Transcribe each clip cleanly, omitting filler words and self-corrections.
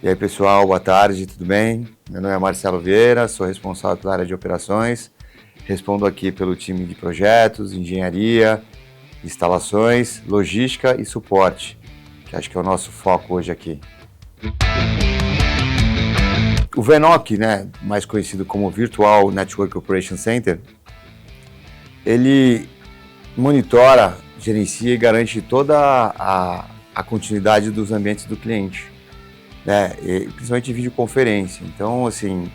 E aí, pessoal, boa tarde, tudo bem? Meu nome é Marcelo Vieira, sou responsável pela área de operações, respondo aqui pelo time de projetos, engenharia, instalações, logística e suporte, que acho que é o nosso foco hoje aqui. O VNOC, né, mais conhecido como Virtual Network Operation Center, ele monitora, gerencia e garante toda a continuidade dos ambientes do cliente, né, principalmente em videoconferência. Então, assim,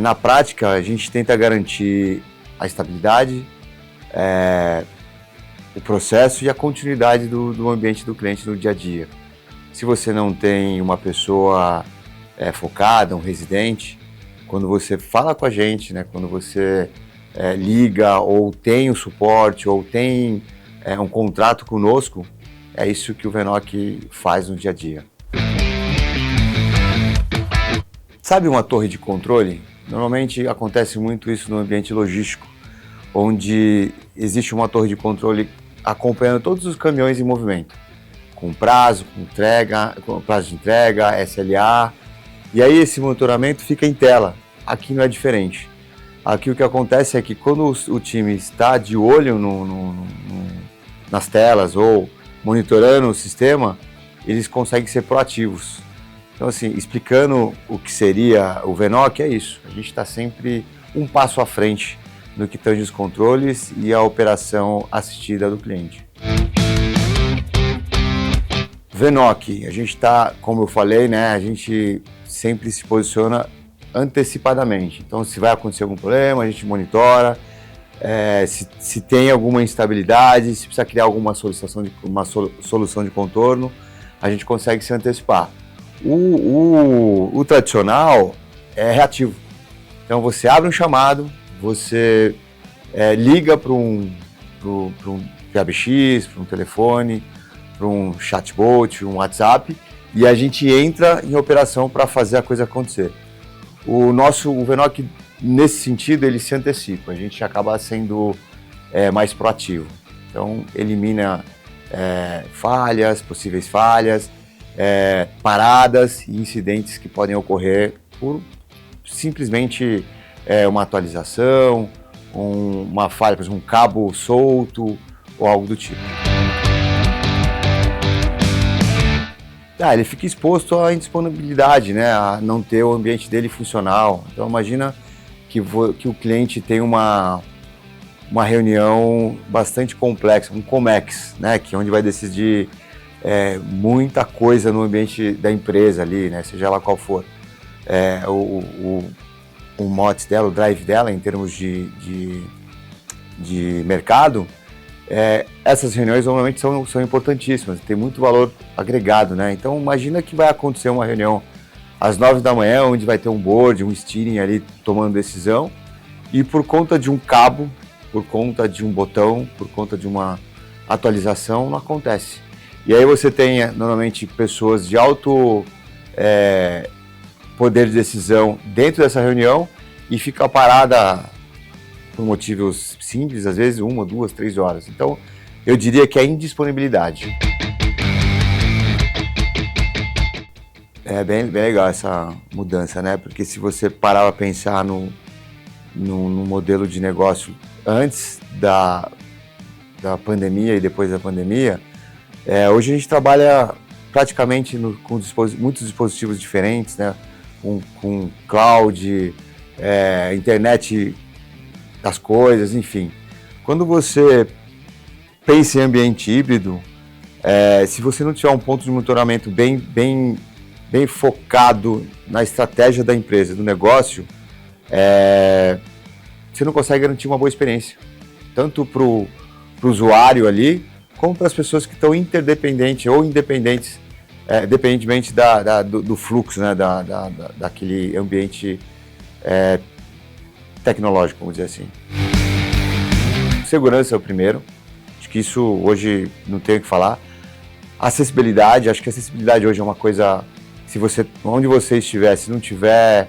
na prática, a gente tenta garantir a estabilidade, o processo e a continuidade do ambiente do cliente no dia a dia. Se você não tem uma pessoa focada, um residente, quando você fala com a gente, né, quando você liga ou tem o suporte ou tem um contrato conosco, é isso que o VNOC faz no dia a dia. Sabe uma torre de controle? Normalmente acontece muito isso no ambiente logístico, onde existe uma torre de controle acompanhando todos os caminhões em movimento, com prazo, com prazo de entrega, SLA, e aí esse monitoramento fica em tela. Aqui não é diferente. Aqui o que acontece é que quando o time está de olho nas telas ou monitorando o sistema, eles conseguem ser proativos. Então, assim, explicando o que seria o VNOC, é isso. A gente está sempre um passo à frente no que tange os controles e a operação assistida do cliente. VNOC, a gente está, como eu falei, né, a gente sempre se posiciona antecipadamente. Então, se vai acontecer algum problema, a gente monitora, se tem alguma instabilidade, se precisa criar uma solução de contorno, a gente consegue se antecipar. O tradicional é reativo. Então você abre um chamado, você liga para um PBX, para um telefone, para um chatbot, um WhatsApp, e a gente entra em operação para fazer a coisa acontecer. O VNOC, nesse sentido, ele se antecipa, a gente acaba sendo mais proativo. Então elimina possíveis falhas, paradas e incidentes que podem ocorrer por simplesmente uma atualização, uma falha, por exemplo, um cabo solto ou algo do tipo. Ele fica exposto à indisponibilidade, né, a não ter o ambiente dele funcional. Então imagina que o cliente tem uma reunião bastante complexa, um COMEX, né, que é onde vai decidir muita coisa no ambiente da empresa ali, né, seja lá qual for. O MOTS dela, o drive dela em termos de mercado, essas reuniões normalmente são importantíssimas, tem muito valor agregado, né? Então imagina que vai acontecer uma reunião às 9 da manhã, onde vai ter um board, um steering ali tomando decisão, e por conta de um cabo, por conta de um botão, por conta de uma atualização, não acontece. E aí você tem normalmente pessoas de alto poder de decisão dentro dessa reunião e fica parada por motivos simples, às vezes 1, 2, 3 horas. Então, eu diria que é indisponibilidade. É bem legal essa mudança, né? Porque se você parar para pensar no modelo de negócio antes da pandemia e depois da pandemia, hoje a gente trabalha praticamente com muitos dispositivos diferentes, né? Com cloud, internet das coisas, enfim. Quando você pensa em ambiente híbrido, se você não tiver um ponto de monitoramento bem focado na estratégia da empresa, do negócio, você não consegue garantir uma boa experiência, tanto para o usuário ali, como para as pessoas que estão interdependentes ou independentes, dependentemente do fluxo, né, daquele ambiente tecnológico, vamos dizer assim. Segurança é o primeiro, acho que isso hoje não tem o que falar. Acessibilidade, acho que a acessibilidade hoje é uma coisa, onde você estiver, se não tiver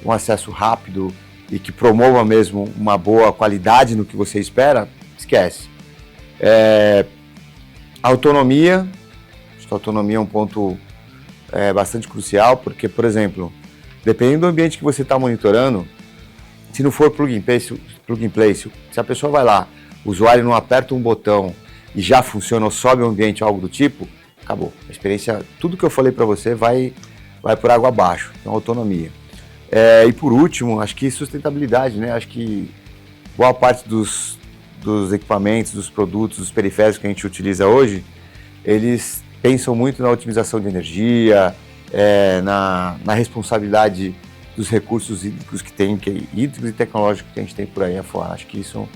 um acesso rápido e que promova mesmo uma boa qualidade no que você espera, esquece. Autonomia, acho que a autonomia é um ponto bastante crucial, porque, por exemplo, dependendo do ambiente que você está monitorando, se não for plug and play, se a pessoa vai lá, o usuário não aperta um botão e já funciona ou sobe o ambiente, algo do tipo, acabou. A experiência, tudo que eu falei para você vai por água abaixo, então autonomia. E por último, acho que sustentabilidade, né? Acho que boa parte dos equipamentos, dos produtos, dos periféricos que a gente utiliza hoje, eles pensam muito na otimização de energia, na responsabilidade dos recursos hídricos hídricos e tecnológicos que a gente tem por aí afora. Acho que isso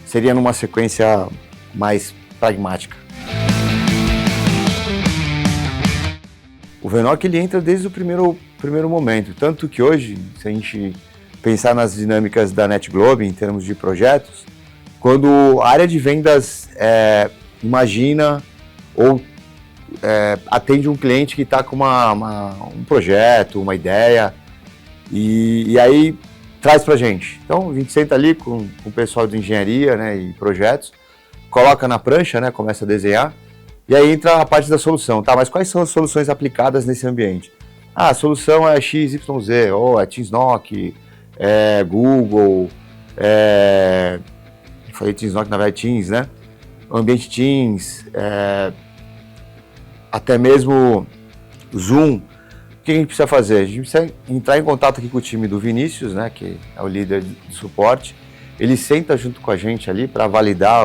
seria numa sequência mais pragmática. O Venoc ele entra desde o primeiro momento, tanto que hoje, se a gente pensar nas dinâmicas da NetGlobe em termos de projetos, quando a área de vendas imagina ou atende um cliente que está com um projeto, uma ideia, e aí traz para a gente. Então a gente senta ali com o pessoal de engenharia, né, e projetos, coloca na prancha, né, começa a desenhar, e aí entra a parte da solução. Tá, mas quais são as soluções aplicadas nesse ambiente? A solução é XYZ, ou é Teams NOC, Google, eu falei Teams NOC, na verdade Teams, né? Ambiente Teams, até mesmo Zoom. O que a gente precisa fazer? A gente precisa entrar em contato aqui com o time do Vinícius, né, que é o líder de suporte. Ele senta junto com a gente ali para validar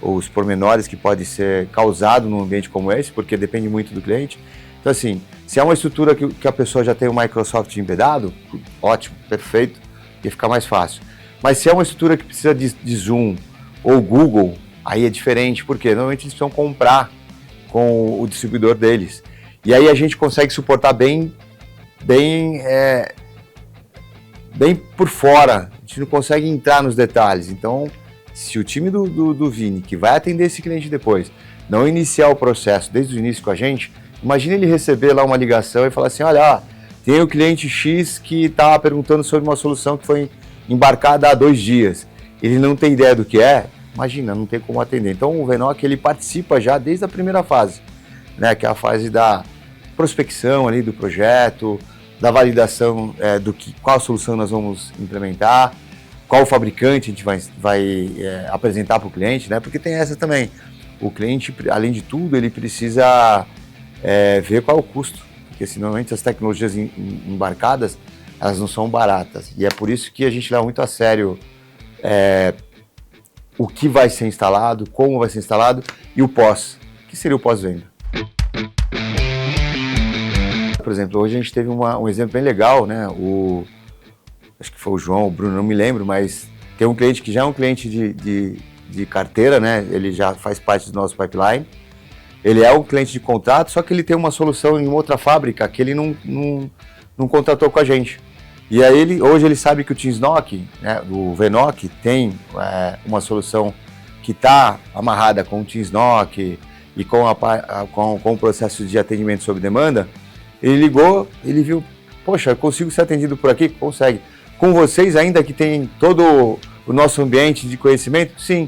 os pormenores que pode ser causado num ambiente como esse, porque depende muito do cliente. Então assim, se é uma estrutura que a pessoa já tem o Microsoft embedado, ótimo, perfeito, ia ficar mais fácil. Mas se é uma estrutura que precisa de Zoom ou Google, aí é diferente, porque normalmente eles precisam comprar com o distribuidor deles. E aí a gente consegue suportar bem por fora, a gente não consegue entrar nos detalhes. Então, se o time do Vini, que vai atender esse cliente depois, não iniciar o processo desde o início com a gente, imagina ele receber lá uma ligação e falar assim, olha, tem o cliente X que está perguntando sobre uma solução que foi embarcada há 2 dias. Ele não tem ideia do que é, imagina, não tem como atender. Então o Venoc ele participa já desde a primeira fase, né, que é a fase da prospecção ali do projeto, da validação qual solução nós vamos implementar, qual fabricante a gente vai apresentar para o cliente, né? Porque tem essa também. O cliente, além de tudo, ele precisa ver qual é o custo, porque normalmente as tecnologias embarcadas, elas não são baratas. E é por isso que a gente leva muito a sério o que vai ser instalado, como vai ser instalado e o pós, que seria o pós-venda. Por exemplo, hoje a gente teve um exemplo bem legal, né? Acho que foi o João, o Bruno, não me lembro, mas tem um cliente que já é um cliente de carteira, né? Ele já faz parte do nosso pipeline. Ele é um cliente de contrato, só que ele tem uma solução em outra fábrica que ele não contratou com a gente. E aí hoje ele sabe que o Teams NOC, né, o Venoc, tem uma solução que está amarrada com o Teams NOC e com o processo de atendimento sob demanda. Ele ligou, ele viu, poxa, eu consigo ser atendido por aqui? Consegue. Com vocês ainda que tem todo o nosso ambiente de conhecimento? Sim.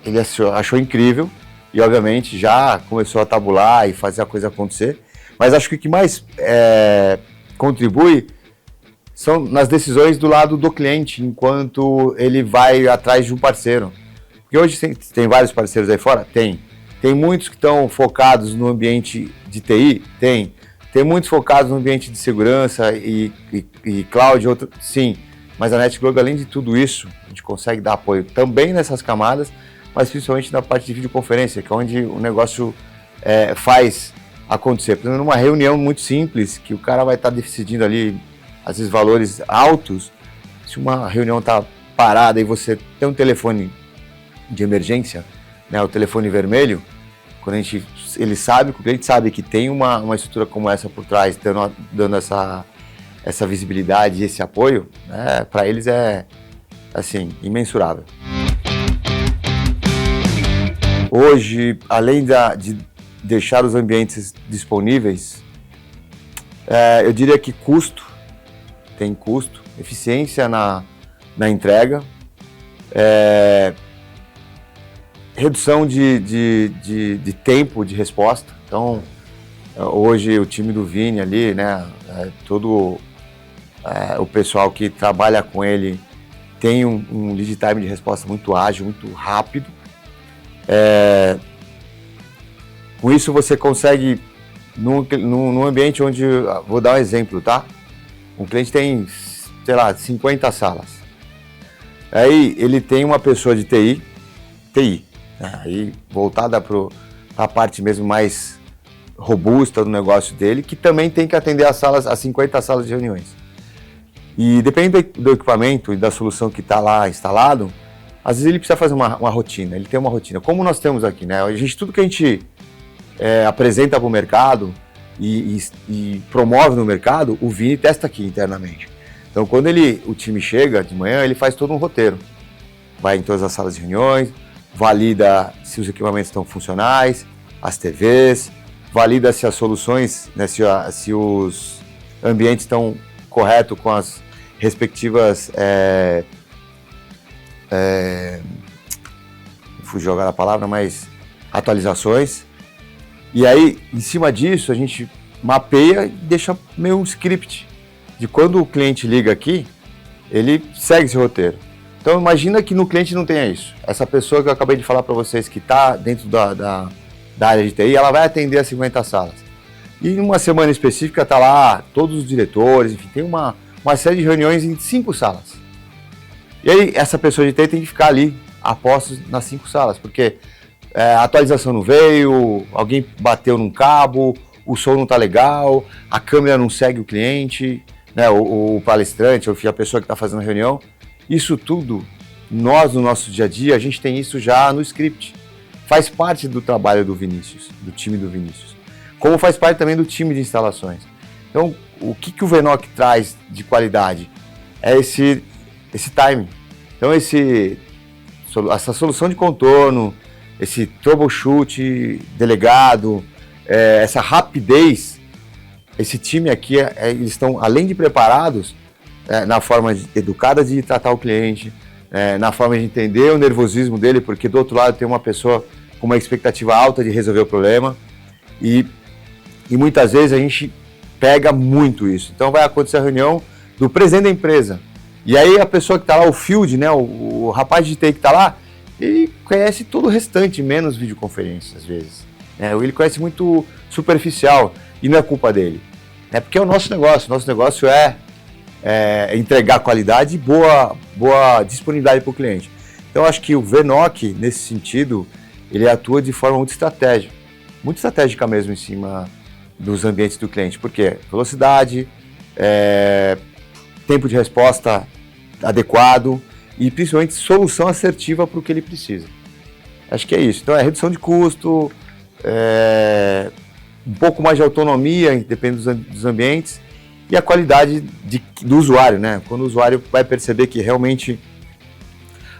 Ele achou incrível e obviamente já começou a tabular e fazer a coisa acontecer. Mas acho que o que mais contribui são nas decisões do lado do cliente, enquanto ele vai atrás de um parceiro. Porque hoje tem vários parceiros aí fora? Tem. Tem muitos que estão focados no ambiente de TI? Tem. Tem muitos focados no ambiente de segurança e cloud? Sim. Mas a NetGlobe, além de tudo isso, a gente consegue dar apoio também nessas camadas, mas principalmente na parte de videoconferência, que é onde o negócio faz acontecer. Por exemplo, numa reunião muito simples, que o cara vai estar decidindo ali, às vezes, valores altos, se uma reunião está parada e você tem um telefone de emergência, né, o telefone vermelho, quando ele sabe, o cliente sabe que tem uma estrutura como essa por trás, dando essa visibilidade e esse apoio, né, para eles é, assim, imensurável. Hoje, além de deixar os ambientes disponíveis, eu diria que tem custo, eficiência na entrega, redução de tempo de resposta. Então, Hoje o time do Vini ali, né, todo o pessoal que trabalha com ele tem um lead time de resposta muito ágil, muito rápido. Com isso você consegue, num ambiente onde, vou dar um exemplo, tá? Um cliente tem, sei lá, 50 salas. Aí ele tem uma pessoa de TI, né? Aí voltada para a parte mesmo mais robusta do negócio dele, que também tem que atender as 50 salas de reuniões. E dependendo do equipamento e da solução que está lá instalado, às vezes ele precisa fazer uma rotina, ele tem uma rotina. Como nós temos aqui, né? Tudo que a gente apresenta para o mercado e promove no mercado, o Vini testa aqui internamente. Então, quando o time chega de manhã, ele faz todo um roteiro. Vai em todas as salas de reuniões, valida se os equipamentos estão funcionais, as TVs, valida se as soluções, né, se os ambientes estão corretos com as respectivas... fugiu agora a palavra, mas atualizações. E aí, em cima disso, a gente mapeia e deixa meio um script de quando o cliente liga aqui, ele segue esse roteiro. Então, imagina que no cliente não tenha isso. Essa pessoa que eu acabei de falar para vocês, que está dentro da área de TI, ela vai atender as 50 salas. E em uma semana específica está lá todos os diretores, enfim, tem uma série de reuniões em 5 salas. E aí, essa pessoa de TI tem que ficar ali, a postos nas 5 salas, porque a atualização não veio, alguém bateu num cabo, o som não está legal, a câmera não segue o cliente, né, o palestrante, a pessoa que está fazendo a reunião. Isso tudo, nós no nosso dia a dia, a gente tem isso já no script. Faz parte do trabalho do Vinícius, do time do Vinícius. Como faz parte também do time de instalações. Então, o que o Venoc traz de qualidade? É esse timing. Então, essa solução de contorno, esse troubleshoot delegado, essa rapidez, esse time aqui, eles estão, além de preparados, na forma educada de tratar o cliente, na forma de entender o nervosismo dele, porque do outro lado tem uma pessoa com uma expectativa alta de resolver o problema, e muitas vezes a gente pega muito isso. Então vai acontecer a reunião do presidente da empresa, e aí a pessoa que está lá, o field, né, o rapaz de TI que está lá, ele conhece todo o restante, menos videoconferência às vezes. Ele conhece muito superficial, e não é culpa dele. Porque é o nosso negócio é entregar qualidade e boa disponibilidade para o cliente. Então acho que o Venoc, nesse sentido, ele atua de forma muito estratégica mesmo em cima dos ambientes do cliente. Por quê? Velocidade, tempo de resposta adequado e principalmente solução assertiva para o que ele precisa. Acho que é isso. Então é redução de custo, um pouco mais de autonomia, dependendo dos ambientes, e a qualidade do usuário, né? Quando o usuário vai perceber que realmente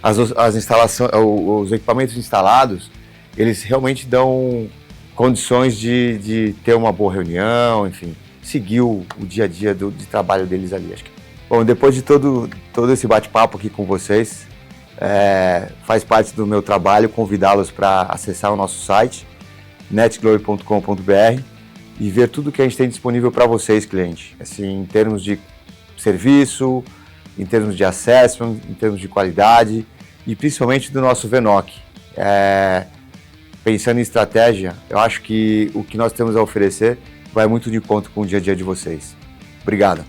as instalações, os equipamentos instalados, eles realmente dão condições de ter uma boa reunião, enfim, seguir o dia a dia de trabalho deles ali. Acho que, bom, depois de todo esse bate-papo aqui com vocês, faz parte do meu trabalho convidá-los para acessar o nosso site, netglory.com.br, e ver tudo que a gente tem disponível para vocês, cliente, assim, em termos de serviço, em termos de assessment, em termos de qualidade e principalmente do nosso Venoc. Pensando em estratégia, eu acho que o que nós temos a oferecer vai muito de encontro com o dia a dia de vocês. Obrigado.